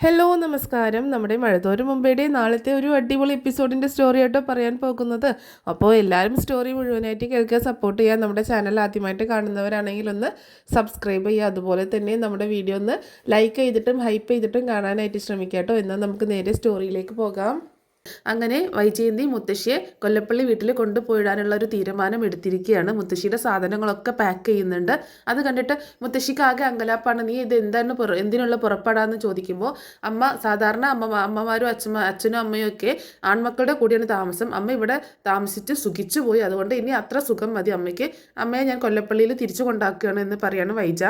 Hello നമസ്കാരം. നമ്മുടെ മഴത്തോരു മുമ്പേടെ നാളത്തെ ഒരു അടിപൊളി എപ്പിസോഡിൻ്റെ സ്റ്റോറി ആയിട്ടോ പറയാൻ പോകുന്നത്. അപ്പോൾ എല്ലാവരും സ്റ്റോറി മുഴുവനായിട്ട് കേൾക്കാൻ സപ്പോർട്ട് ചെയ്യുക. നമ്മുടെ ചാനൽ ആദ്യമായിട്ട് കാണുന്നവരാണെങ്കിൽ ഒന്ന് സബ്സ്ക്രൈബ് ചെയ്യുക. അതുപോലെ തന്നെ നമ്മുടെ വീഡിയോ ഒന്ന് ലൈക്ക് ചെയ്തിട്ടും ഹൈപ്പ് ചെയ്തിട്ടും കാണാനായിട്ട് ശ്രമിക്കുക കേട്ടോ. എന്നാൽ നമുക്ക് നേരെ സ്റ്റോറിയിലേക്ക് പോകാം. അങ്ങനെ വൈജയന്തി മുത്തശ്ശിയെ കൊല്ലപ്പള്ളി വീട്ടിൽ കൊണ്ടുപോയിടാനുള്ള ഒരു തീരുമാനം എടുത്തിരിക്കുകയാണ്. മുത്തശ്ശിയുടെ സാധനങ്ങളൊക്കെ പാക്ക് ചെയ്യുന്നുണ്ട്. അത് കണ്ടിട്ട് മുത്തശ്ശിക്ക് ആകെ അങ്കലാപ്പാണ്. നീ ഇത് എന്തിനുള്ള പുറപ്പെടാന്ന് ചോദിക്കുമ്പോൾ സാധാരണ അമ്മമാരും അച്ഛനും അമ്മയും ഒക്കെ ആൺമക്കളുടെ കൂടെയാണ് താമസം. അമ്മ ഇവിടെ താമസിച്ച് സുഖിച്ചു പോയി. അതുകൊണ്ട് ഇനി അത്ര സുഖം മതി അമ്മയ്ക്ക്. അമ്മയെ ഞാൻ കൊല്ലപ്പള്ളിയിൽ തിരിച്ചു കൊണ്ടാക്കുകയാണ് എന്ന് പറയാണ് വൈജ.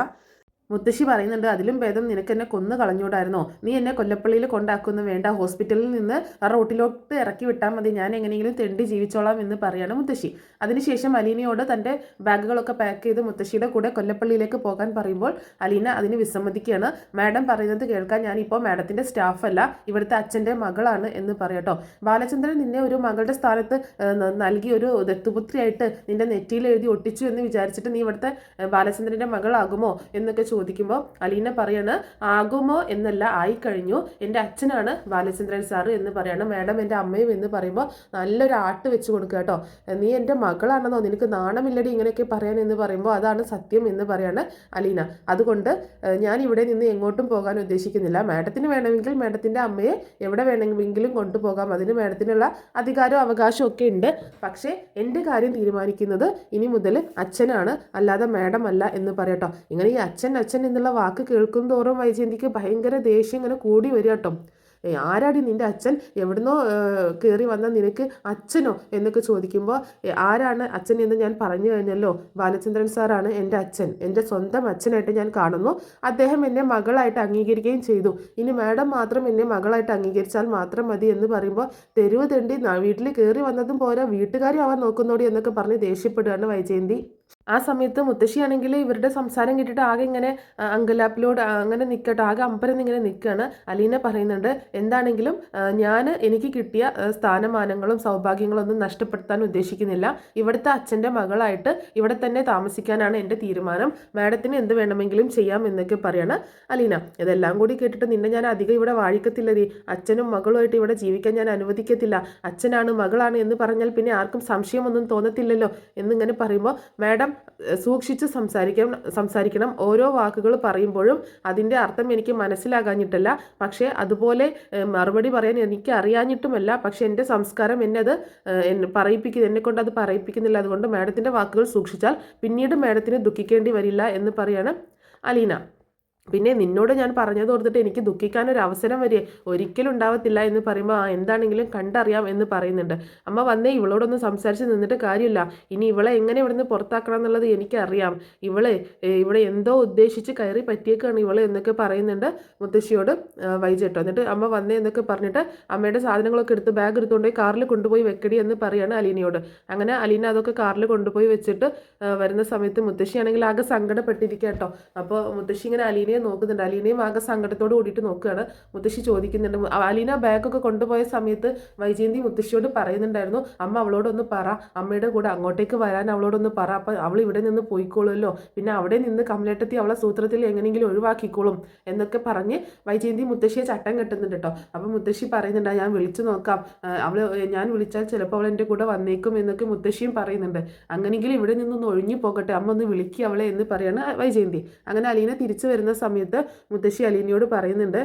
മുത്തശ്ശി പറയുന്നുണ്ട്, അതിലും ഭേദം നിനക്ക് എന്നെ കൊന്നു കളഞ്ഞൂടായിരുന്നോ? നീ എന്നെ കൊല്ലപ്പള്ളിയിൽ കൊണ്ടാക്കുന്നു വേണ്ട, ഹോസ്പിറ്റലിൽ നിന്ന് ആ റോട്ടിലോട്ട് ഇറക്കി വിട്ടാൽ മതി, ഞാൻ എങ്ങനെയെങ്കിലും തെണ്ടി ജീവിച്ചോളാം എന്ന് പറയാണ് മുത്തശ്ശി. അതിനുശേഷം അലീനയോട് തൻ്റെ ബാഗുകളൊക്കെ പാക്ക് ചെയ്ത് മുത്തശ്ശിയുടെ കൂടെ കൊല്ലപ്പള്ളിയിലേക്ക് പോകാൻ പറയുമ്പോൾ അലീന അതിന് വിസമ്മതിക്കുകയാണ്. മാഡം പറയുന്നത് കേൾക്കാൻ ഞാനിപ്പോൾ മാഡത്തിൻ്റെ സ്റ്റാഫല്ല, ഇവിടുത്തെ അച്ഛൻ്റെ മകളാണ് എന്ന് പറയട്ടോ. ബാലചന്ദ്രൻ നിന്നെ ഒരു മകളുടെ സ്ഥാനത്ത് നൽകി ഒരു ദത്തുപുത്രിയായിട്ട് നിന്റെ നെറ്റിയിൽ എഴുതി ഒട്ടിച്ചു എന്ന് വിചാരിച്ചിട്ട് നീ ഇവിടുത്തെ ബാലചന്ദ്രൻ്റെ മകളാകുമോ എന്നൊക്കെ ചോദിക്കുമ്പോൾ അലീന പറയാണ്, ആകുമോ എന്നല്ല, ആയിക്കഴിഞ്ഞു, എൻ്റെ അച്ഛനാണ് ബാലചന്ദ്രൻ സാറ് എന്ന് പറയാണ്. മാഡം എൻ്റെ അമ്മയും എന്ന് പറയുമ്പോൾ നല്ലൊരു ആട്ട് വെച്ച് കൊടുക്കുക കേട്ടോ. നീ എൻ്റെ മകളാണെന്നോ, നിനക്ക് നാണമില്ലടി ഇങ്ങനെയൊക്കെ പറയാൻ എന്ന് പറയുമ്പോൾ അതാണ് സത്യം എന്ന് പറയാണ് അലീന. അതുകൊണ്ട് ഞാൻ ഇവിടെ നിന്ന് എങ്ങോട്ടും പോകാൻ ഉദ്ദേശിക്കുന്നില്ല. മാഡത്തിന് വേണമെങ്കിൽ മാഡത്തിൻ്റെ അമ്മയെ എവിടെ വേണമെങ്കിലും കൊണ്ടുപോകാം, അതിന് മാഡത്തിനുള്ള അധികാരവും അവകാശവും ഒക്കെ ഉണ്ട്. പക്ഷേ എൻ്റെ കാര്യം തീരുമാനിക്കുന്നത് ഇനി മുതൽ അച്ഛനാണ്, അല്ലാതെ മാഡം അല്ല എന്ന് പറയട്ടോ. ഇങ്ങനെ ഈ അച്ഛൻ അച്ഛൻ എന്നുള്ള വാക്ക് കേൾക്കും തോറും വൈജയന്തിക്ക് ഭയങ്കര ദേഷ്യം ഇങ്ങനെ കൂടി വരിക കേട്ടോ. ആരാടി നിൻ്റെ അച്ഛൻ, എവിടുന്നോ കയറി വന്ന നിനക്ക് അച്ഛനോ എന്നൊക്കെ ചോദിക്കുമ്പോൾ ആരാണ് അച്ഛൻ എന്ന് ഞാൻ പറഞ്ഞു കഴിഞ്ഞല്ലോ, ബാലചന്ദ്രൻ സാറാണ് എൻ്റെ അച്ഛൻ, എൻ്റെ സ്വന്തം അച്ഛനായിട്ട് ഞാൻ കാണുന്നു. അദ്ദേഹം എന്നെ മകളായിട്ട് അംഗീകരിക്കുകയും ചെയ്തു. ഇനി മാഡം മാത്രം എന്നെ മകളായിട്ട് അംഗീകരിച്ചാൽ മാത്രം മതി എന്ന് പറയുമ്പോൾ തെരുവ് തെണ്ടി വീട്ടിൽ കയറി വന്നതും പോരാ വീട്ടുകാരും അവൻ നോക്കുന്നോടി എന്നൊക്കെ പറഞ്ഞ് ദേഷ്യപ്പെടുകയാണ് വൈജയന്തി. ആ സമയത്ത് മുത്തശ്ശിയാണെങ്കിൽ ഇവരുടെ സംസാരം കേട്ടിട്ട് ആകെ ഇങ്ങനെ അങ്കലാപ്പിലോട് അങ്ങനെ നിൽക്കട്ടെ, ആകെ അമ്പരം ഇങ്ങനെ നിൽക്കുകയാണ്. അലീന പറയുന്നുണ്ട്, എന്താണെങ്കിലും എനിക്ക് കിട്ടിയ സ്ഥാനമാനങ്ങളും സൗഭാഗ്യങ്ങളും ഒന്നും നഷ്ടപ്പെടുത്താൻ ഉദ്ദേശിക്കുന്നില്ല. ഇവിടുത്തെ അച്ഛൻ്റെ മകളായിട്ട് ഇവിടെ തന്നെ താമസിക്കാനാണ് എൻ്റെ തീരുമാനം. മാഡത്തിന് എന്ത് വേണമെങ്കിലും ചെയ്യാം എന്നൊക്കെ പറയാണ് അലീന. ഇതെല്ലാം കൂടി കേട്ടിട്ട് നിന്നെ ഞാൻ അധികം ഇവിടെ വാഴിക്കത്തില്ലതീ, അച്ഛനും മകളുമായിട്ട് ഇവിടെ ജീവിക്കാൻ ഞാൻ അനുവദിക്കത്തില്ല. അച്ഛനാണ് മകളാണ് എന്ന് പറഞ്ഞാൽ പിന്നെ ആർക്കും സംശയമൊന്നും തോന്നത്തില്ലല്ലോ എന്നിങ്ങനെ പറയുമ്പോൾ, മാഡം സൂക്ഷിച്ച് സംസാരിക്കണം. ഓരോ വാക്കുകൾ പറയുമ്പോഴും അതിൻ്റെ അർത്ഥം എനിക്ക് മനസ്സിലാകാഞ്ഞിട്ടല്ല, പക്ഷേ അതുപോലെ മറുപടി പറയാൻ എനിക്ക് അറിയാഞ്ഞിട്ടുമല്ല. പക്ഷെ എൻ്റെ സംസ്കാരം എന്നെ കൊണ്ട് അത് പറയിപ്പിക്കുന്നില്ല. അതുകൊണ്ട് മാഡത്തിൻ്റെ വാക്കുകൾ സൂക്ഷിച്ചാൽ പിന്നീട് മാഡത്തിന് ദുഃഖിക്കേണ്ടി വരില്ല എന്ന് പറയാണ് അലീന. പിന്നെ നിന്നോട് ഞാൻ പറഞ്ഞത് ഓർത്തിട്ട് എനിക്ക് ദുഃഖിക്കാനൊരു അവസരം വരെ ഒരിക്കലും ഉണ്ടാവത്തില്ല എന്ന് പറയുമ്പോൾ എന്താണെങ്കിലും കണ്ടറിയാം എന്ന് പറയുന്നുണ്ട്. അമ്മ വന്നേ, ഇവളോടൊന്ന് സംസാരിച്ച് നിന്നിട്ട് കാര്യമില്ല. ഇനി ഇവളെ എങ്ങനെ ഇവിടുന്ന് പുറത്താക്കണം എന്നുള്ളത് എനിക്കറിയാം. ഇവിടെ എന്തോ ഉദ്ദേശിച്ച് കയറി പറ്റിയേക്കാണ് ഇവളെ എന്നൊക്കെ പറയുന്നുണ്ട് മുത്തശ്ശിയോട് വൈജേട്ടോ. എന്നിട്ട് അമ്മ വന്നേ എന്നൊക്കെ പറഞ്ഞിട്ട് അമ്മയുടെ സാധനങ്ങളൊക്കെ എടുത്ത് ബാഗ് എടുത്തുകൊണ്ടുപോയി കാറിൽ കൊണ്ടുപോയി വെക്കടി എന്ന് പറയാണ് അലീനയോട്. അങ്ങനെ അലീന അതൊക്കെ കാറിൽ കൊണ്ടുപോയി വെച്ചിട്ട് വരുന്ന സമയത്ത് മുത്തശ്ശിയാണെങ്കിൽ ആകെ സങ്കടപ്പെട്ടിരിക്കുക കേട്ടോ. അപ്പോൾ മുത്തശ്ശി ഇങ്ങനെ അലീനയെ നോക്കുന്നുണ്ട്. അലീനയും ആകെ സങ്കടത്തോട് കൂടിയിട്ട് നോക്കുകയാണ്. മുത്തശ്ശി ചോദിക്കുന്നുണ്ട്, അലീന ബാഗൊക്കെ കൊണ്ടുപോയ സമയത്ത് വൈജയന്തി മുത്തശ്ശിയോട് പറയുന്നുണ്ടായിരുന്നു, അമ്മ അവളോടൊന്ന് പറ, അമ്മയുടെ കൂടെ അങ്ങോട്ടേക്ക് വരാൻ അവളോടൊന്ന് പറ, അപ്പം അവൾ ഇവിടെ നിന്ന് പോയിക്കോളുമല്ലോ, പിന്നെ അവിടെ നിന്ന് കമലേട്ടത്തി അവളെ സൂത്രത്തിൽ എങ്ങനെയെങ്കിലും ഒഴിവാക്കിക്കോളും എന്നൊക്കെ പറഞ്ഞ് വൈജയന്തി മുത്തശ്ശിയെ ചട്ടം കെട്ടുന്നുണ്ട് കേട്ടോ. അപ്പം മുത്തശ്ശി പറയുന്നുണ്ട്, ഞാൻ വിളിച്ചു നോക്കാം, ഞാൻ വിളിച്ചാൽ ചിലപ്പോൾ അവൾ എൻ്റെ കൂടെ വന്നേക്കും എന്നൊക്കെ മുത്തശ്ശിയും പറയുന്നുണ്ട്. അങ്ങനെയെങ്കിലും ഇവിടെ നിന്നൊന്ന് ഒഴിഞ്ഞു പോകട്ടെ, അമ്മ ഒന്ന് വിളിക്കുക അവളെ എന്ന് പറയാണ് വൈജയന്തി. അങ്ങനെ അലീന തിരിച്ചു വരുന്ന സമയത്ത് മുത്തശ്ശി അലീനയോട് പറയുന്നുണ്ട്,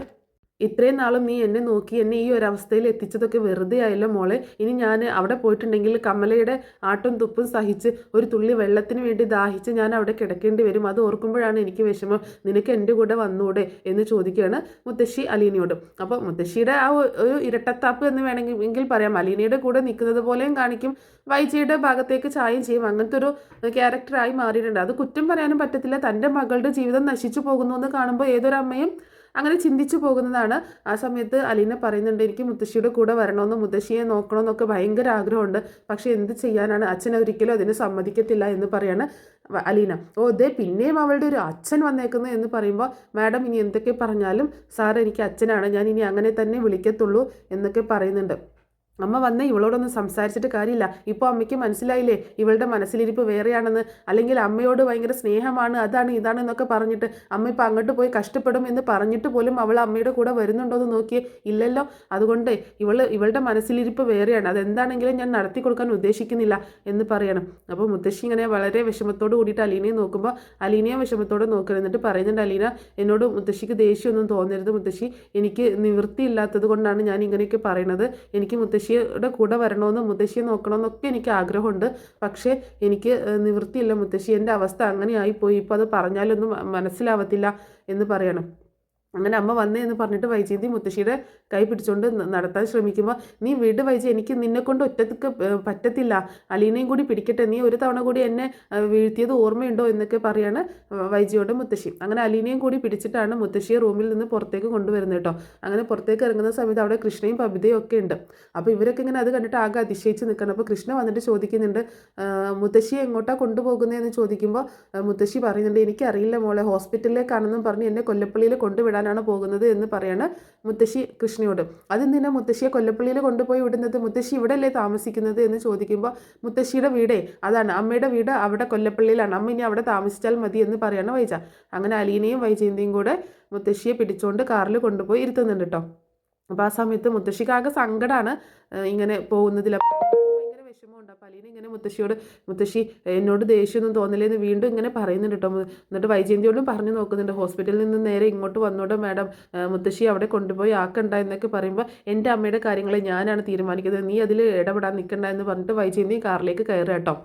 ഇത്രയും നാളും നീ എന്നെ നോക്കി എന്നെ ഈ ഒരു അവസ്ഥയിൽ എത്തിച്ചതൊക്കെ വെറുതെ ആയല്ലോ മോളെ. ഇനി ഞാൻ അവിടെ പോയിട്ടുണ്ടെങ്കിൽ കമലയുടെ ആട്ടും തുപ്പും സഹിച്ച് ഒരു തുള്ളി വെള്ളത്തിന് വേണ്ടി ദാഹിച്ച് ഞാൻ അവിടെ കിടക്കേണ്ടി വരും. അത് ഓർക്കുമ്പോഴാണ് എനിക്ക് വിഷമം. നിനക്ക് എൻ്റെ കൂടെ വന്നൂടെ എന്ന് ചോദിക്കുകയാണ് മുത്തശ്ശി അലീനയോട്. അപ്പോൾ മുത്തശ്ശിയുടെ ആ ഒരു ഇരട്ടത്താപ്പ് എന്ന് വേണമെങ്കിൽ പറയാം. അലീനയുടെ കൂടെ നിൽക്കുന്നത് പോലെയും കാണിക്കും, വൈജയുടെ ഭാഗത്തേക്ക് ചായം ചെയ്യും. അങ്ങനത്തെ ഒരു ക്യാരക്ടറായി മാറിയിട്ടുണ്ട്. അത് കുറ്റം പറയാനും പറ്റത്തില്ല. തൻ്റെ മകളുടെ ജീവിതം നശിച്ചു പോകുന്നു എന്ന് കാണുമ്പോൾ ഏതൊരമ്മയും അങ്ങനെ ചിന്തിച്ചു പോകുന്നതാണ്. ആ സമയത്ത് അലീന പറയുന്നുണ്ട്, എനിക്ക് മുത്തശ്ശിയുടെ കൂടെ വരണമെന്ന്, മുത്തശ്ശിയെ നോക്കണമെന്നൊക്കെ ഭയങ്കര ആഗ്രഹമുണ്ട്. പക്ഷേ എന്ത് ചെയ്യാനാണ്, അച്ഛൻ ഒരിക്കലും അതിന് സമ്മതിക്കത്തില്ല എന്ന് പറയാണ് അലീന. പിന്നെയും അവളുടെ ഒരു അച്ഛൻ വന്നേക്കുന്നു എന്ന് പറയുമ്പോൾ, മാഡം ഇനി എന്തൊക്കെ പറഞ്ഞാലും സാർ എനിക്ക് അച്ഛനാണ്, ഞാൻ ഇനി അങ്ങനെ തന്നെ വിളിക്കത്തുള്ളൂ എന്നൊക്കെ പറയുന്നുണ്ട്. അമ്മ വന്ന് ഇവളോടൊന്നും സംസാരിച്ചിട്ട് കാര്യമില്ല. ഇപ്പോൾ അമ്മയ്ക്ക് മനസ്സിലായില്ലേ ഇവളുടെ മനസ്സിലിരിപ്പ് വേറെയാണെന്ന്. അല്ലെങ്കിൽ അമ്മയോട് ഭയങ്കര സ്നേഹമാണ്, അതാണ് ഇതാണ് എന്നൊക്കെ പറഞ്ഞിട്ട് അമ്മ ഇപ്പോൾ അങ്ങോട്ട് പോയി കഷ്ടപ്പെടും എന്ന് പറഞ്ഞിട്ട് പോലും അവൾ അമ്മയുടെ കൂടെ വരുന്നുണ്ടോ എന്ന് നോക്കിയേ ഇല്ലല്ലോ. അതുകൊണ്ട് ഇവളുടെ മനസ്സിലിരിപ്പ് വേറെയാണ്, അതെന്താണെങ്കിലും ഞാൻ നടത്തി കൊടുക്കാൻ ഉദ്ദേശിക്കുന്നില്ല എന്ന് പറയണം. അപ്പോൾ മുത്തശ്ശി ഇങ്ങനെ വളരെ വിഷമത്തോട് കൂടിയിട്ട് അലീനയെ നോക്കുമ്പോൾ അലീനയെ വിഷമത്തോടെ നോക്കണം. എന്നിട്ട് പറയുന്നുണ്ട് അലീന, എന്നോട് മുത്തശ്ശിക്ക് ദേഷ്യമൊന്നും തോന്നരുത് മുത്തശ്ശി, എനിക്ക് നിവൃത്തിയില്ലാത്തത് കൊണ്ടാണ് ഞാൻ ഇങ്ങനെയൊക്കെ പറയണത്. എനിക്ക് മുത്തശ്ശിയുടെ കൂടെ വരണമെന്നും മുത്തശ്ശിയെ നോക്കണമെന്നൊക്കെ എനിക്ക് ആഗ്രഹമുണ്ട്. പക്ഷേ എനിക്ക് നിവൃത്തിയില്ല മുത്തശ്ശി, എൻ്റെ അവസ്ഥ അങ്ങനെ ആയിപ്പോയി, ഇപ്പോൾ അത് പറഞ്ഞാലൊന്നും മനസ്സിലാവത്തില്ല എന്ന് പറയണം. അങ്ങനെ അമ്മ വന്നേ എന്ന് പറഞ്ഞിട്ട് വൈജയന്തി മുത്തശ്ശിയുടെ കൈ പിടിച്ചുകൊണ്ട് നടത്താൻ ശ്രമിക്കുമ്പോൾ, നീ വീട് വൈജി, എനിക്ക് നിന്നെക്കൊണ്ട് ഒറ്റക്ക് പറ്റത്തില്ല, അലീനയും കൂടി പിടിക്കട്ടെ, നീ ഒരു തവണ കൂടി എന്നെ വീഴ്ത്തിയത് ഓർമ്മയുണ്ടോ എന്നൊക്കെ പറയാണ് വൈജിയോട് മുത്തശ്ശി. അങ്ങനെ അലീനയും കൂടി പിടിച്ചിട്ടാണ് മുത്തശ്ശിയെ റൂമിൽ നിന്ന് പുറത്തേക്ക് കൊണ്ടുവരുന്നത് കേട്ടോ. അങ്ങനെ പുറത്തേക്ക് ഇറങ്ങുന്ന സമയത്ത് അവിടെ കൃഷ്ണയും പബിതയും ഒക്കെ ഉണ്ട്. അപ്പോൾ ഇവരൊക്കെ ഇങ്ങനെ അത് കണ്ടിട്ട് ആകെ അതിശയിച്ച് നിൽക്കണം. അപ്പോൾ കൃഷ്ണ വന്നിട്ട് ചോദിക്കുന്നുണ്ട്, മുത്തശ്ശിയെ എങ്ങോട്ടാണ് കൊണ്ടുപോകുന്നതെന്ന് ചോദിക്കുമ്പോൾ മുത്തശ്ശി പറയുന്നുണ്ട്, എനിക്കറിയില്ല മോളെ, ഹോസ്പിറ്റലിലേക്കാണെന്നും പറഞ്ഞ് എന്നെ കൊല്ലപ്പള്ളിയിൽ കൊണ്ടുവിടാനാണ് പോകുന്നത് എന്ന് പറയാണ് മുത്തശ്ശി കൃഷ്ണയോട്. അതെന്തിനാ മുത്തശ്ശിയെ കൊല്ലപ്പള്ളിയിൽ കൊണ്ടുപോയി വിടുന്നത്, മുത്തശ്ശി ഇവിടെ അല്ലേ താമസിക്കുന്നത് എന്ന് ചോദിക്കുമ്പോൾ മുത്തശ്ശിയുടെ വീടേ അതാണ്, അമ്മയുടെ വീട് അവിടെ കൊല്ലപ്പള്ളിയിലാണ്, അമ്മ ഇനി അവിടെ താമസിച്ചാൽ മതി എന്ന് പറയാണ് വൈജ. അങ്ങനെ അലീനയും വൈജയന്തിയും കൂടെ മുത്തശ്ശിയെ പിടിച്ചുകൊണ്ട് കാറിൽ കൊണ്ടുപോയി ഇരുത്തുന്നുണ്ട് കേട്ടോ. അപ്പോൾ ആ സമയത്ത് മുത്തശ്ശിക്കാകെ സങ്കടമാണ് ഇങ്ങനെ പോകുന്നതിൽ. വിഷമമുണ്ട്. അപ്പോൾ അലീന ഇങ്ങനെ മുത്തശ്ശിയോട്, മുത്തശ്ശി എന്നോട് ദേഷ്യമൊന്നും തോന്നില്ലെന്ന് വീണ്ടും ഇങ്ങനെ പറയുന്നുണ്ട് കേട്ടോ. എന്നിട്ട് വൈജയന്തിയോടും പറഞ്ഞു നോക്കുന്നുണ്ട്, ഹോസ്പിറ്റലിൽ നിന്ന് നേരെ ഇങ്ങോട്ട് വന്നോട്ടോ മാഡം, മുത്തശ്ശി അവിടെ കൊണ്ടുപോയി ആക്കണ്ട എന്നൊക്കെ പറയുമ്പോൾ എൻ്റെ അമ്മയുടെ കാര്യങ്ങൾ ഞാനാണ് തീരുമാനിക്കുന്നത്, നീ അതിൽ ഇടപെടാൻ നിൽക്കണ്ട എന്ന് പറഞ്ഞിട്ട് വൈജയന്തി കാറിലേക്ക് കയറുക കേട്ടോ.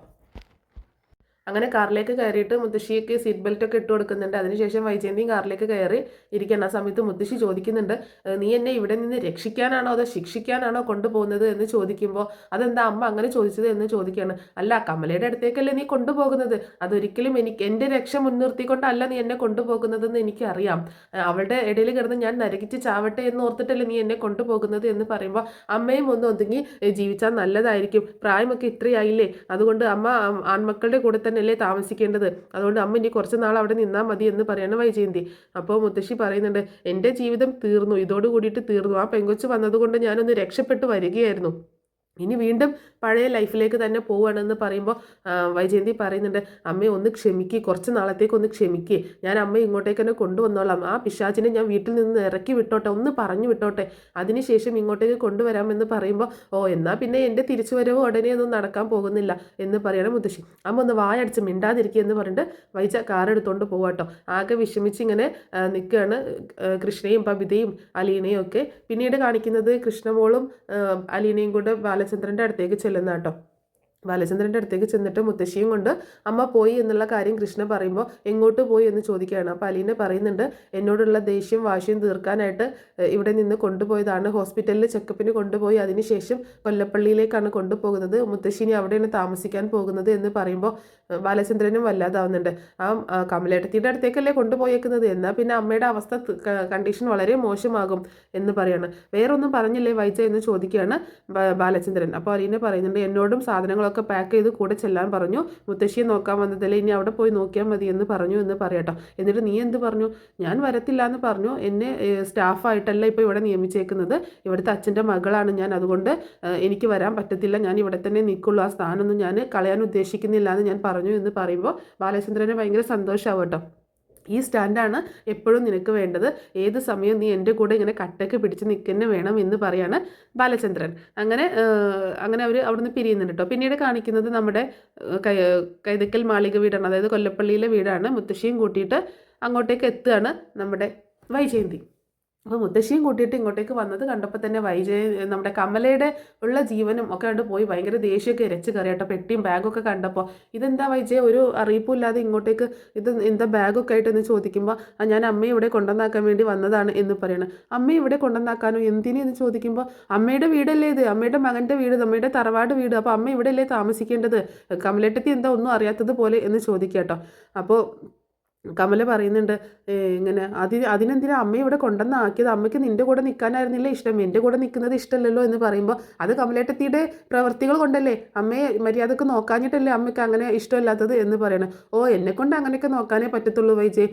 അങ്ങനെ കാറിലേക്ക് കയറിയിട്ട് മുത്തശ്ശിക്ക് സീറ്റ് ബെൽറ്റ് ഒക്കെ ഇട്ട് കൊടുക്കുന്നുണ്ട്. അതിനുശേഷം വൈജയന്തിയും കാറിലേക്ക് കയറി ഇരിക്കണം. ആ സമയത്ത് മുത്തശ്ശി ചോദിക്കുന്നുണ്ട്, നീ എന്നെ ഇവിടെ നിന്ന് രക്ഷിക്കാനാണോ അതോ ശിക്ഷിക്കാനാണോ കൊണ്ടുപോകുന്നത് എന്ന് ചോദിക്കുമ്പോൾ, അതെന്താ അമ്മ അങ്ങനെ ചോദിച്ചത് എന്ന് ചോദിക്കുകയാണ്. അല്ല, കമലയുടെ അടുത്തേക്കല്ലേ നീ കൊണ്ടുപോകുന്നത്, അതൊരിക്കലും എൻ്റെ രക്ഷ മുൻനിർത്തിക്കൊണ്ടല്ല നീ എന്നെ കൊണ്ടുപോകുന്നതെന്ന് എനിക്കറിയാം, അവളുടെ ഇടയിൽ കിടന്ന് ഞാൻ നരകിച്ച് ചാവട്ടെ എന്ന് ഓർത്തിട്ടല്ലേ നീ എന്നെ കൊണ്ടുപോകുന്നത് എന്ന് പറയുമ്പോൾ, അമ്മയും ഒന്ന് ഒതുങ്ങി ജീവിച്ചാൽ നല്ലതായിരിക്കും, പ്രായമൊക്കെ ഇത്രയായില്ലേ, അതുകൊണ്ട് അമ്മ ആൺമക്കളുടെ കൂടെ തന്നെ അല്ലേ താമസിക്കേണ്ടത്, അതുകൊണ്ട് അമ്മ ഇനി കുറച്ച് നാൾ അവിടെ നിന്നാൽ മതി എന്ന് പറയണം വൈജയന്തി. അപ്പോൾ മുത്തശ്ശി പറയുന്നുണ്ട്, എൻ്റെ ജീവിതം തീർന്നു, ഇതോട് കൂടിയിട്ട് തീർന്നു, ആ പെങ്കൊച്ച് വന്നതുകൊണ്ട് ഞാനൊന്ന് രക്ഷപ്പെട്ടു വരികയായിരുന്നു, ഇനി വീണ്ടും പഴയ ലൈഫിലേക്ക് തന്നെ പോവുകയാണെന്ന് പറയുമ്പോൾ വൈജയന്തി പറയുന്നുണ്ട്, അമ്മയെ ഒന്ന് ക്ഷമിക്കുക, കുറച്ച് നാളത്തേക്ക് ഒന്ന് ക്ഷമിക്കുക, ഞാൻ അമ്മയെ ഇങ്ങോട്ടേക്ക് തന്നെ കൊണ്ടുവന്നോളാം, ആ പിശാചിനെ ഞാൻ വീട്ടിൽ നിന്ന് ഇറക്കി വിട്ടോട്ടെ, ഒന്ന് പറഞ്ഞു വിട്ടോട്ടെ, അതിനുശേഷം ഇങ്ങോട്ടേക്ക് കൊണ്ടുവരാമെന്ന് പറയുമ്പോൾ, ഓ എന്നാൽ പിന്നെ എൻ്റെ തിരിച്ചുവരവ് ഉടനെ ഒന്നും നടക്കാൻ പോകുന്നില്ല എന്ന് പറയണം മുത്തശ്ശി. അമ്മ ഒന്ന് വായടിച്ച് മിണ്ടാതിരിക്കുക എന്ന് പറഞ്ഞിട്ട് വൈജ കാറെടുത്തോണ്ട് പോവാട്ടോ. ആകെ വിഷമിച്ച് ഇങ്ങനെ നിൽക്കുകയാണ് കൃഷ്ണയും പബിതയും അലീനയും ഒക്കെ. പിന്നീട് കാണിക്കുന്നത് കൃഷ്ണമോളും അലീനയും കൂടെ ബാലചന്ദ്രൻ്റെ അടുത്തേക്ക് ചെല്ലുന്ന കേട്ടോ. ബാലചന്ദ്രൻ്റെ അടുത്തേക്ക് ചെന്നിട്ട് മുത്തശ്ശിയും കൊണ്ട് അമ്മ പോയി എന്നുള്ള കാര്യം കൃഷ്ണ പറയുമ്പോൾ, എങ്ങോട്ട് പോയി എന്ന് ചോദിക്കുകയാണ്. അപ്പോൾ അലീന പറയുന്നുണ്ട്, എന്നോടുള്ള ദേഷ്യം വാശിയും തീർക്കാനായിട്ട് ഇവിടെ നിന്ന് കൊണ്ടുപോയതാണ്, ഹോസ്പിറ്റലിൽ ചെക്കപ്പിന് കൊണ്ടുപോയി അതിനുശേഷം കൊല്ലപ്പള്ളിയിലേക്കാണ് കൊണ്ടുപോകുന്നത്, മുത്തശ്ശിനി അവിടെയാണ് താമസിക്കാൻ പോകുന്നത് എന്ന് പറയുമ്പോൾ ബാലചന്ദ്രനും വല്ലാതാവുന്നുണ്ട്. ആ കമലേട്ടത്തിയുടെ അടുത്തേക്കല്ലേ കൊണ്ടുപോയേക്കുന്നത്, എന്നാൽ പിന്നെ അമ്മയുടെ അവസ്ഥ കണ്ടീഷൻ വളരെ മോശമാകും എന്ന് പറയാണ്. വേറൊന്നും പറഞ്ഞില്ലേ വൈജ എന്ന് ചോദിക്കുകയാണ് ബാലചന്ദ്രൻ. അപ്പോൾ അലീന പറയുന്നുണ്ട്, എന്നോടും സാധനങ്ങളൊക്കെ പാക്ക് ചെയ്ത് കൂടെ ചെല്ലാൻ പറഞ്ഞു, മുത്തശ്ശിയെ നോക്കാൻ വന്നതല്ലേ, ഇനി അവിടെ പോയി നോക്കിയാൽ മതി എന്ന് പറഞ്ഞു എന്ന് പറയട്ടോ. എന്നിട്ട് നീ എന്ത് പറഞ്ഞു, ഞാൻ വരത്തില്ല എന്ന് പറഞ്ഞു, എന്നെ സ്റ്റാഫായിട്ടല്ല ഇപ്പോൾ ഇവിടെ നിയമിച്ചേക്കുന്നത്, ഇവിടുത്തെ അച്ഛൻ്റെ മകളാണ് ഞാൻ, അതുകൊണ്ട് എനിക്ക് വരാൻ പറ്റത്തില്ല, ഞാൻ ഇവിടെ തന്നെ നിൽക്കുള്ളൂ, ആ സ്ഥാനമൊന്നും ഞാൻ കളയാൻ ഉദ്ദേശിക്കുന്നില്ല എന്ന് ഞാൻ പറഞ്ഞു എന്ന് പറയുമ്പോൾ ബാലചന്ദ്രന് ഭയങ്കര സന്തോഷമാവും കേട്ടോ. ഈ സ്റ്റാൻഡാണ് എപ്പോഴും നിനക്ക് വേണ്ടത്, ഏത് സമയം നീ എൻ്റെ കൂടെ ഇങ്ങനെ കട്ടൊക്കെ പിടിച്ച് നിൽക്കുന്ന വേണം എന്ന് പറയാണ് ബാലചന്ദ്രൻ. അങ്ങനെ അവർ അവിടുന്ന് പിരിയുന്നുണ്ട് കേട്ടോ. പിന്നീട് കാണിക്കുന്നത് നമ്മുടെ കൈതക്കൽ മാളിക വീടാണ്, അതായത് കൊല്ലപ്പള്ളിയിലെ വീടാണ്. മുത്തശ്ശിയും കൂട്ടിയിട്ട് അങ്ങോട്ടേക്ക് എത്തുകയാണ് നമ്മുടെ വൈജയന്തി. അപ്പോൾ മുത്തശ്ശിയും കൂട്ടിയിട്ട് ഇങ്ങോട്ടേക്ക് വന്നത് കണ്ടപ്പോൾ തന്നെ നമ്മുടെ കമലയുടെ ഉള്ള ജീവനും ഒക്കെ കണ്ട് പോയി ഭയങ്കര ദേഷ്യമൊക്കെ ഇരച്ച് കയറിയട്ടോ. പെട്ടിയും ബാഗൊക്കെ കണ്ടപ്പോൾ, ഇതെന്താ വൈജയ ഒരു അറിയിപ്പില്ലാതെ ഇങ്ങോട്ടേക്ക്, ഇത് എന്താ ബാഗൊക്കെ ആയിട്ടെന്ന് ചോദിക്കുമ്പോൾ, ഞാൻ അമ്മയെ ഇവിടെ കൊണ്ടുവന്നാക്കാൻ വേണ്ടി വന്നതാണ് എന്ന് പറയണം. അമ്മയെ ഇവിടെ കൊണ്ടുവന്നാക്കാനോ, എന്തിനെന്ന് ചോദിക്കുമ്പോൾ, അമ്മയുടെ വീടല്ലേ ഇത്, അമ്മയുടെ മകൻ്റെ വീട്, അമ്മയുടെ തറവാട് വീട്, അപ്പോൾ അമ്മ ഇവിടെ അല്ലേ താമസിക്കേണ്ടത്, കമലേട്ടത്തി എന്താ ഒന്നും അറിയാത്തത് പോലെ എന്ന് ചോദിക്കാം കേട്ടോ. അപ്പോൾ കമല പറയുന്നുണ്ട് ഇങ്ങനെ അതിനെന്തിനാ അമ്മ ഇവിടെ കൊണ്ടുവന്നാക്കിയത്, അമ്മയ്ക്ക് നിൻ്റെ കൂടെ നിൽക്കാനായിരുന്നില്ല ഇഷ്ടം, എൻ്റെ കൂടെ നിൽക്കുന്നത് ഇഷ്ടമല്ലല്ലോ എന്ന് പറയുമ്പോൾ അത് കമലേട്ടത്തിയുടെ പ്രവൃത്തികൾ കൊണ്ടല്ലേ, അമ്മയെ മര്യാദക്ക് നോക്കാഞ്ഞിട്ടല്ലേ അമ്മയ്ക്ക് അങ്ങനെ ഇഷ്ടമില്ലാത്തത് എന്ന് പറയണം. ഓ എന്നെക്കൊണ്ട് അങ്ങനെയൊക്കെ നോക്കാനേ പറ്റത്തുള്ളൂ വൈജയ്,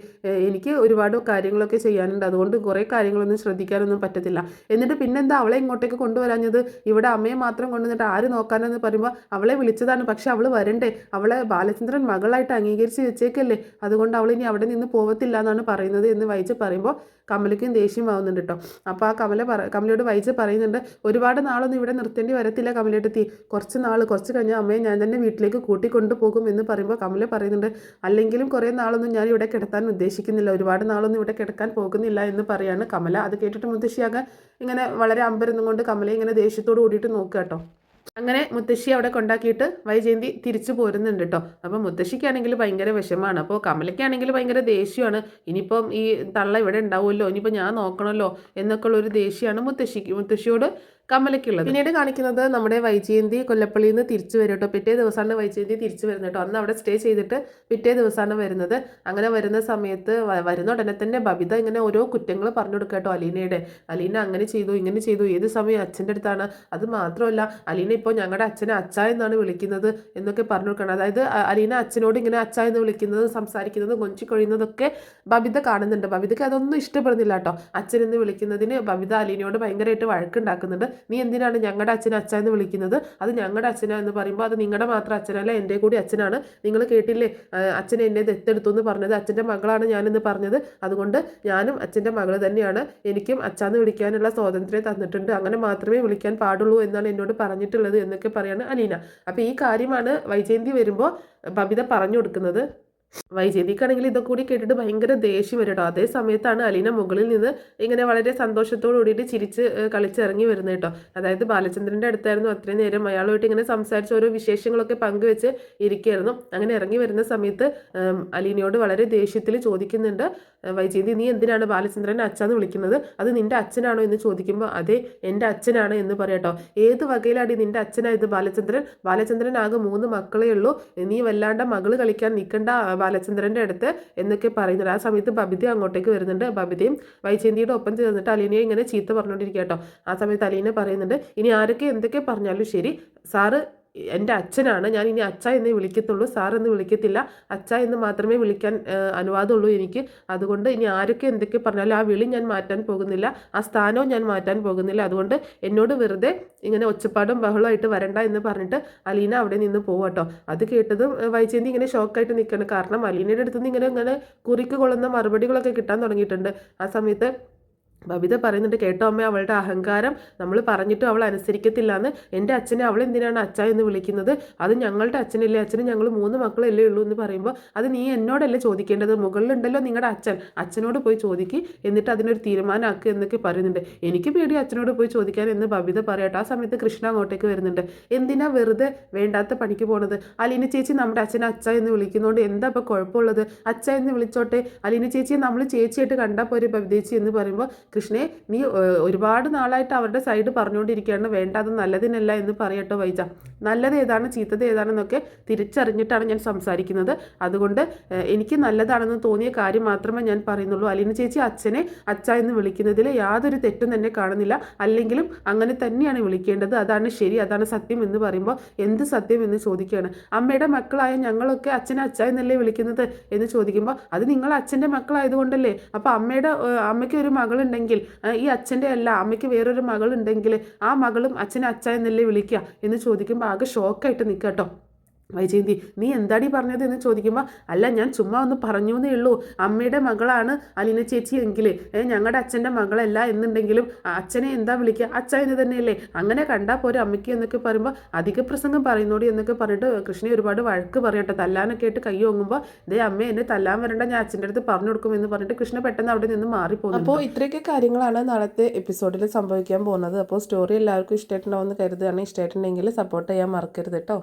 എനിക്ക് ഒരുപാട് കാര്യങ്ങളൊക്കെ ചെയ്യാനുണ്ട്, അതുകൊണ്ട് കുറേ കാര്യങ്ങളൊന്നും ശ്രദ്ധിക്കാനൊന്നും പറ്റത്തില്ല. എന്നിട്ട് പിന്നെന്താ അവളെ ഇങ്ങോട്ടേക്ക് കൊണ്ടുവരാഞ്ഞത്, ഇവിടെ അമ്മയെ മാത്രം കൊണ്ടുവന്നിട്ട് ആര് നോക്കാനെന്ന് പറയുമ്പോൾ അവളെ വിളിച്ചതാണ്, പക്ഷെ അവൾ വരണ്ടേ, അവളെ ബാലചന്ദ്രൻ മകളായിട്ട് അംഗീകരിച്ച് വെച്ചേക്കല്ലേ, അതുകൊണ്ട് അവൾ ഇനി അവിടെ നിന്ന് പോകത്തില്ല എന്നാണ് പറയുന്നത് എന്ന് വൈജ പറയുമ്പോൾ കമലയ്ക്കും ദേഷ്യമാവുന്നുണ്ട് കേട്ടോ. അപ്പോൾ ആ കമലയോട് വൈജ പറയുന്നുണ്ട്, ഒരുപാട് നാളൊന്നും ഇവിടെ നിർത്തേണ്ടി വരത്തില്ല കമലയെടുത്തി, കുറച്ച് കഴിഞ്ഞാൽ അമ്മയെ ഞാൻ തന്നെ വീട്ടിലേക്ക് കൂട്ടിക്കൊണ്ടു പോകും എന്ന് പറയുമ്പോൾ കമല പറയുന്നുണ്ട്, അല്ലെങ്കിലും കുറേ നാളൊന്നും ഞാൻ ഇവിടെ കിടത്താൻ ഉദ്ദേശിക്കുന്നില്ല, ഒരുപാട് നാളൊന്നും ഇവിടെ കിടക്കാൻ പോകുന്നില്ല എന്ന് പറയാണ് കമല. അത് കേട്ടിട്ട് മുത്തശ്ശിയാകെ ഇങ്ങനെ വളരെ അമ്പരന്നും കൊണ്ട് കമലയെ ഇങ്ങനെ ദേഷ്യത്തോട് കൂടിയിട്ട് നോക്കുക കേട്ടോ. അങ്ങനെ മുത്തശ്ശി അവിടെ കൊണ്ടാക്കിയിട്ട് വൈജയന്തി തിരിച്ചു പോരുന്നുണ്ട് കേട്ടോ. അപ്പം മുത്തശ്ശിക്കാണെങ്കിൽ ഭയങ്കര വിഷമമാണ്, അപ്പോൾ കമലയ്ക്കാണെങ്കിൽ ഭയങ്കര ദേഷ്യമാണ്, ഇനിയിപ്പം ഈ തള്ള ഇവിടെ ഉണ്ടാവുമല്ലോ, ഇനിയിപ്പോൾ ഞാൻ നോക്കണമല്ലോ എന്നൊക്കെ ഉള്ളൊരു ദേഷ്യമാണ് മുത്തശ്ശിയോട് കമലയ്ക്കുള്ളത്. പിന്നീട് കാണിക്കുന്നത് നമ്മുടെ വൈജയന്തി കൊല്ലപ്പള്ളിയിൽ നിന്ന് തിരിച്ചു വരും കേട്ടോ. പിറ്റേ ദിവസമാണ് വൈജയന്തി തിരിച്ചു വരുന്നത് കേട്ടോ. അന്ന് അവിടെ സ്റ്റേ ചെയ്തിട്ട് പിറ്റേ ദിവസമാണ് വരുന്നത്. അങ്ങനെ വരുന്ന സമയത്ത് വരുന്ന ഉടനെ തന്നെ ബബിത ഇങ്ങനെ ഓരോ കുറ്റങ്ങൾ പറഞ്ഞു കൊടുക്കുക കേട്ടോ അലീനയുടെ. അലീന അങ്ങനെ ചെയ്തു ഇങ്ങനെ ചെയ്തു, ഏത് സമയം അച്ഛൻ്റെ അടുത്താണ്, അത് മാത്രമല്ല അലീന ഇപ്പോൾ ഞങ്ങളുടെ അച്ഛനെ അച്ഛ എന്നാണ് വിളിക്കുന്നത് എന്നൊക്കെ പറഞ്ഞു കൊടുക്കണം. അതായത് അലീന അച്ഛനോട് ഇങ്ങനെ അച്ഛ എന്ന് വിളിക്കുന്നത്, സംസാരിക്കുന്നത്, കൊഞ്ചിക്കൊഴിയുന്നതൊക്കെ ബബിത കാണുന്നുണ്ട്. ബബിതയ്ക്ക് അതൊന്നും ഇഷ്ടപ്പെടുന്നില്ല കേട്ടോ. അച്ഛനെന്ന് വിളിക്കുന്നതിന് ബബിത അലീനയോട് ഭയങ്കരമായിട്ട് വഴക്കുണ്ടാക്കുന്നുണ്ട്. നീ എന്തിനാണ് ഞങ്ങളുടെ അച്ഛനെ അച്ഛ എന്ന് വിളിക്കുന്നത്, അത് ഞങ്ങളുടെ അച്ഛനാ എന്ന് പറയുമ്പോൾ അത് നിങ്ങളുടെ മാത്രം അച്ഛനല്ല, എൻ്റെ കൂടി അച്ഛനാണ്, നിങ്ങൾ കേട്ടില്ലേ അച്ഛൻ എന്നെ ദത്തെടുത്തു എന്ന് പറഞ്ഞത്, അച്ഛൻ്റെ മകളാണ് ഞാനെന്ന് പറഞ്ഞത്, അതുകൊണ്ട് ഞാനും അച്ഛൻ്റെ മകൾ തന്നെയാണ്, എനിക്കും അച്ഛാന്ന് വിളിക്കാനുള്ള സ്വാതന്ത്ര്യം തന്നിട്ടുണ്ട്, അങ്ങനെ മാത്രമേ വിളിക്കാൻ പാടുള്ളൂ എന്നാണ് എന്നോട് പറഞ്ഞിട്ടുള്ളത് എന്നൊക്കെ പറയാണ് അലീന. അപ്പോൾ ഈ കാര്യമാണ് വൈജയന്തി വരുമ്പോൾ ബബിത പറഞ്ഞു കൊടുക്കുന്നത്. വൈജയന്തിക്കാണെങ്കിൽ ഇതൊക്കെ കൂടി കേട്ടിട്ട് ഭയങ്കര ദേഷ്യം വരും കേട്ടോ. അതേ സമയത്താണ് അലീന മുകളിൽ നിന്ന് ഇങ്ങനെ വളരെ സന്തോഷത്തോടു കൂടിയിട്ട് ചിരിച്ച് കളിച്ചിറങ്ങി വരുന്നത് കേട്ടോ. അതായത് ബാലചന്ദ്രൻ്റെ അടുത്തായിരുന്നു അത്രയും നേരം, അയാളുമായിട്ട് ഇങ്ങനെ സംസാരിച്ച് ഓരോ വിശേഷങ്ങളൊക്കെ പങ്കുവെച്ച് ഇരിക്കുകയായിരുന്നു. അങ്ങനെ ഇറങ്ങി വരുന്ന സമയത്ത് അലീനയോട് വളരെ ദേഷ്യത്തിൽ ചോദിക്കുന്നുണ്ട് വൈജയന്തി, നീ എന്തിനാണ് ബാലചന്ദ്രനെ അച്ഛന്ന് വിളിക്കുന്നത്, അത് നിന്റെ അച്ഛനാണോ എന്ന് ചോദിക്കുമ്പോൾ അതെ എൻ്റെ അച്ഛനാണ് എന്ന് പറയാട്ടോ. ഏത് വകയിലാണ് നിന്റെ അച്ഛനായത് ബാലചന്ദ്രൻ ആകെ 3 മക്കളേ ഉള്ളൂ, നീ വല്ലാണ്ട് മകള് കളിക്കാൻ നിൽക്കണ്ട ബാലചന്ദ്രൻ്റെ അടുത്ത് എന്നൊക്കെ പറയുന്നുണ്ട്. ആ സമയത്ത് ബബിത അങ്ങോട്ടേക്ക് വരുന്നുണ്ട്. ബബിതയും വൈജയന്തിയുടെ ഒപ്പം ചേർന്നിട്ട് അലീനയെ ഇങ്ങനെ ചീത്ത പറഞ്ഞുകൊണ്ടിരിക്കുക കേട്ടോ. ആ സമയത്ത് അലീന പറയുന്നുണ്ട്, ഇനി ആരൊക്കെ എന്തൊക്കെ പറഞ്ഞാലും ശരി, സാറ് എൻ്റെ അച്ഛനാണ്, ഞാൻ ഇനി അച്ഛ എന്നേ വിളിക്കത്തുള്ളൂ, സാർ എന്ന് വിളിക്കത്തില്ല, അച്ഛ എന്ന് മാത്രമേ വിളിക്കാൻ അനുവാദമുള്ളൂ എനിക്ക്, അതുകൊണ്ട് ഇനി ആരൊക്കെ എന്തൊക്കെ പറഞ്ഞാലും ആ വിളി ഞാൻ മാറ്റാൻ പോകുന്നില്ല, ആ സ്ഥാനവും ഞാൻ മാറ്റാൻ പോകുന്നില്ല, അതുകൊണ്ട് എന്നോട് വെറുതെ ഇങ്ങനെ ഒച്ചപ്പാടും ബഹളമായിട്ട് വരണ്ട എന്ന് പറഞ്ഞിട്ട് അലീന അവിടെ നിന്ന് പോവാട്ടോ. അത് കേട്ടതും വൈജയന്തി ഇങ്ങനെ ഷോക്കായിട്ട് നിൽക്കണം, കാരണം അലീനയുടെ അടുത്ത് നിന്ന് ഇങ്ങനെ കുറിക്ക് കൊള്ളുന്ന മറുപടികളൊക്കെ കിട്ടാൻ തുടങ്ങിയിട്ടുണ്ട്. ആ സമയത്ത് ബബിത പറയുന്നുണ്ട്, കേട്ടോ അമ്മ, അവളുടെ അഹങ്കാരം, നമ്മൾ പറഞ്ഞിട്ടും അവൾ അനുസരിക്കത്തില്ല എന്ന്, എൻ്റെ അച്ഛനെ അവൾ എന്തിനാണ് അച്ഛ എന്ന് വിളിക്കുന്നത്, അത് ഞങ്ങളുടെ അച്ഛനല്ലേ, അച്ഛന് ഞങ്ങൾ 3 മക്കളല്ലേ ഉള്ളൂ എന്ന് പറയുമ്പോൾ അത് നീ എന്നോടല്ലേ ചോദിക്കേണ്ടത്, മുകളിലുണ്ടല്ലോ നിങ്ങളുടെ അച്ഛനോട് പോയി ചോദിക്ക്, എന്നിട്ട് അതിനൊരു തീരുമാനമാക്കുക എന്നൊക്കെ പറയുന്നുണ്ട്. എനിക്ക് പേടി അച്ഛനോട് പോയി ചോദിക്കാൻ എന്ന് ബബിത പറയട്ടെ. ആ സമയത്ത് കൃഷ്ണ അങ്ങോട്ടേക്ക് വരുന്നുണ്ട്. എന്തിനാ വെറുതെ വേണ്ടാത്ത പണിക്ക് പോണത്, അലീന ചേച്ചി നമ്മുടെ അച്ഛനെ അച്ഛ എന്ന് വിളിക്കുന്നതുകൊണ്ട് എന്താ ഇപ്പോൾ കുഴപ്പമുള്ളത്, അച്ഛ എന്ന് വിളിച്ചോട്ടെ, അലീന ചേച്ചിയെ നമ്മൾ ചേച്ചിയായിട്ട് കണ്ടാൽ പോരെ ബബിതേച്ചി എന്ന് പറയുമ്പോൾ കൃഷ്ണേ, നീ ഒരുപാട് നാളായിട്ട് അവരുടെ സൈഡ് പറഞ്ഞുകൊണ്ടിരിക്കുകയാണ്, വേണ്ട അത് നല്ലതിനല്ല എന്ന് പറയട്ടോ വൈജ, നല്ലത് ഏതാണ് ചീത്തത് ഏതാണെന്നൊക്കെ തിരിച്ചറിഞ്ഞിട്ടാണ് ഞാൻ സംസാരിക്കുന്നത്, അതുകൊണ്ട് എനിക്ക് നല്ലതാണെന്ന് തോന്നിയ കാര്യം മാത്രമേ ഞാൻ പറയുന്നുള്ളൂ, അലീന ചേച്ചി അച്ഛനെ അച്ഛ എന്ന് വിളിക്കുന്നതിൽ യാതൊരു തെറ്റും തന്നെ കാണുന്നില്ല, അല്ലെങ്കിലും അങ്ങനെ തന്നെയാണ് വിളിക്കേണ്ടത്, അതാണ് ശരി, അതാണ് സത്യം എന്ന് പറയുമ്പോൾ എന്ത് സത്യം എന്ന് ചോദിക്കുകയാണ്. അമ്മയുടെ മക്കളായ ഞങ്ങളൊക്കെ അച്ഛനെ അച്ഛ എന്നല്ലേ വിളിക്കുന്നത് എന്ന് ചോദിക്കുമ്പോൾ അത് നിങ്ങൾ അച്ഛൻ്റെ മക്കളായതുകൊണ്ടല്ലേ, അപ്പോൾ അമ്മയ്ക്ക് ഒരു മകളുണ്ടെങ്കിൽ ഈ അച്ഛൻ്റെ അല്ല, അമ്മയ്ക്ക് വേറൊരു മകളുണ്ടെങ്കിൽ ആ മകളും അച്ഛനെ അച്ഛ എന്നല്ലേ വിളിക്കുക എന്ന് ചോദിക്കുമ്പോൾ ആകെ ഷോക്കായിട്ട് നിൽക്കുക കേട്ടോ. വൈജയന്തി, നീ എന്താടി പറഞ്ഞത് എന്ന് ചോദിക്കുമ്പോൾ അല്ല, ഞാൻ ചുമ്മാ ഒന്ന് പറഞ്ഞു എന്നേ ഉള്ളൂ, അമ്മയുടെ മകളാണ് അലീന ചേച്ചി എങ്കിൽ ഞങ്ങളുടെ അച്ഛൻ്റെ മകളല്ല എന്നുണ്ടെങ്കിലും അച്ഛനെ എന്താ വിളിക്കുക, അച്ഛ എന്ന് തന്നെയല്ലേ, അങ്ങനെ കണ്ടാൽ പോരെ അമ്മയ്ക്ക് എന്നൊക്കെ പറയുമ്പോൾ അധിക പ്രസംഗം പറയുന്നോടി എന്നൊക്കെ പറഞ്ഞിട്ട് കൃഷ്ണ ഒരുപാട് വഴക്ക് പറയട്ടെ. തല്ലാനൊക്കെ ആയിട്ട് കൈ ഓങ്ങുമ്പോൾ ദേ അമ്മ എന്നെ തല്ലാൻ വരണ്ട, ഞാൻ അച്ഛൻ്റെ അടുത്ത് പറഞ്ഞു കൊടുക്കും എന്ന് പറഞ്ഞിട്ട് കൃഷ്ണ പെട്ടെന്ന് അവിടെ നിന്ന് മാറിപ്പോകും. അപ്പോൾ ഇത്രയൊക്കെ കാര്യങ്ങളാണ് നാളത്തെ എപ്പിസോഡിൽ സംഭവിക്കാൻ പോകുന്നത്. അപ്പോൾ സ്റ്റോറി എല്ലാവർക്കും ഇഷ്ടമായിട്ടുണ്ടാവുമെന്ന് കരുതുകയാണ്. ഇഷ്ടമായിട്ടുണ്ടെങ്കിൽ സപ്പോർട്ട് ചെയ്യാൻ മറക്കരുത് കേട്ടോ.